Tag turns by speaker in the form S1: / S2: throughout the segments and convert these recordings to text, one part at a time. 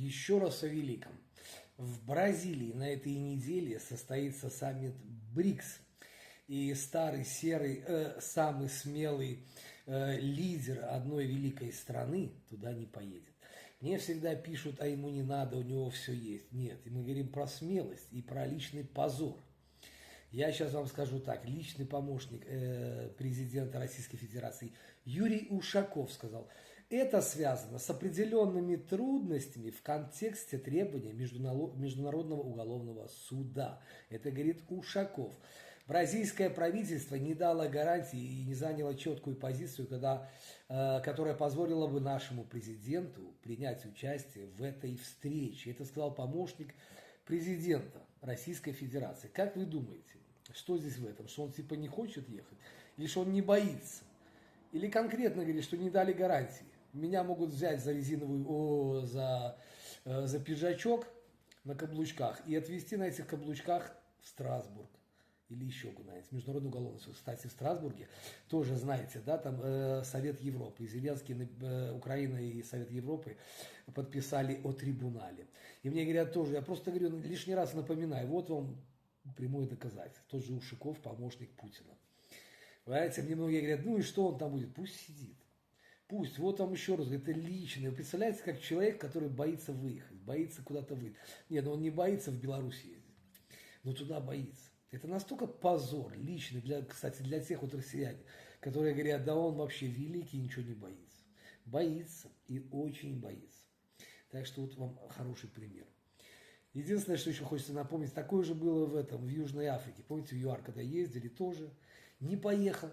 S1: еще раз о великом. В Бразилии на этой неделе состоится саммит БРИКС. И старый, серый, самый смелый лидер одной великой страны туда не поедет. Мне всегда пишут, а ему не надо, у него все есть. Нет, и мы говорим про смелость и про личный позор. Я сейчас вам скажу так, личный помощник президента Российской Федерации Юрий Ушаков сказал, это связано с определенными трудностями в контексте требования Международного уголовного суда. Это говорит Ушаков. Бразильское правительство не дало гарантии и не заняло четкую позицию, которая позволила бы нашему президенту принять участие в этой встрече. Это сказал помощник президента Российской Федерации. Как вы думаете, что здесь в этом? Что он типа не хочет ехать? Или что он не боится? Или конкретно говорит, что не дали гарантии? Меня могут взять за за пиджачок на каблучках и отвезти на этих каблучках в Страсбург. Или еще куда-нибудь. Международный уголовный суд. Кстати, в Страсбурге тоже, знаете, да, там Совет Европы. И Зеленский, Украина и Совет Европы подписали о трибунале. И мне говорят тоже, я просто говорю, лишний раз напоминаю, вот вам прямое доказательство. Тот же Ушаков, помощник Путина. Понимаете, мне многие говорят, ну и что он там будет? Пусть сидит. Пусть, вот вам еще раз, это личное. Вы представляете, как человек, который боится выехать, боится куда-то выйти. Нет, ну он не боится в Беларусь ездить, но туда боится. Это настолько позор личный, кстати, для тех вот россиян, которые говорят, да он вообще великий, ничего не боится. Боится и очень боится. Так что вот вам хороший пример. Единственное, что еще хочется напомнить, такое же было в Южной Африке. Помните, в ЮАР, когда ездили, тоже не поехал.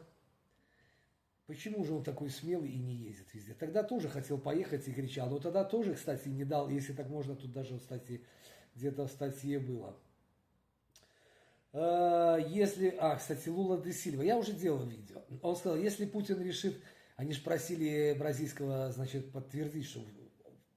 S1: Почему же он такой смелый и не ездит везде? Тогда тоже хотел поехать и кричал. Но тогда тоже, кстати, не дал, если так можно, тут даже, кстати, где-то в статье было. Кстати, Лула де Сильва, я уже делал видео. Он сказал, если Путин решит, они же просили бразильского, значит, подтвердить, что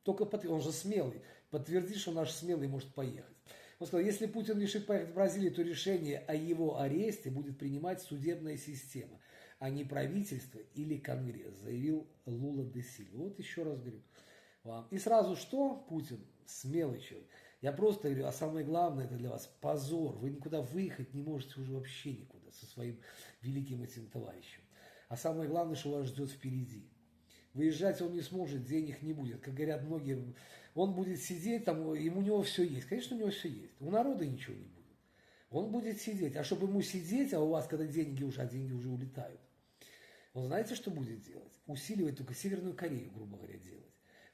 S1: он же смелый, подтвердить, что наш смелый может поехать. Он сказал, если Путин решит поехать в Бразилию, то решение о его аресте будет принимать судебная система, а не правительство или Конгресс, заявил Лула де Сильва. Вот еще раз говорю вам. И сразу что? Путин смелый человек. Я просто говорю, а самое главное, это для вас позор. Вы никуда выехать не можете уже вообще никуда со своим великим этим товарищем. А самое главное, что вас ждет впереди. Выезжать он не сможет, денег не будет. Как говорят многие, он будет сидеть, там, у него все есть. Конечно, у него все есть. У народа ничего не будет. Он будет сидеть. А чтобы ему сидеть, а у вас, когда деньги уже улетают, он знаете, что будет делать? Усиливать только Северную Корею, грубо говоря, делать.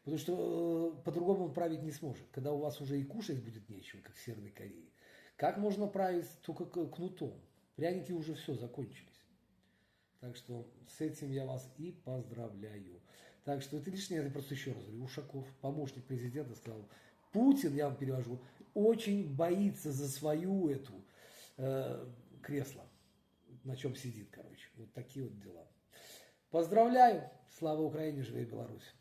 S1: Потому что по-другому он править не сможет. Когда у вас уже и кушать будет нечего, как в Северной Корее. Как можно править только кнутом? Пряники уже все закончились. Так что с этим я вас и поздравляю. Так что это лишнее, я просто еще раз говорю. Ушаков, помощник президента, сказал, Путин, я вам перевожу, очень боится за свою кресло, на чем сидит, короче. Вот такие вот дела. Поздравляю. Слава Украине, живее Беларусь.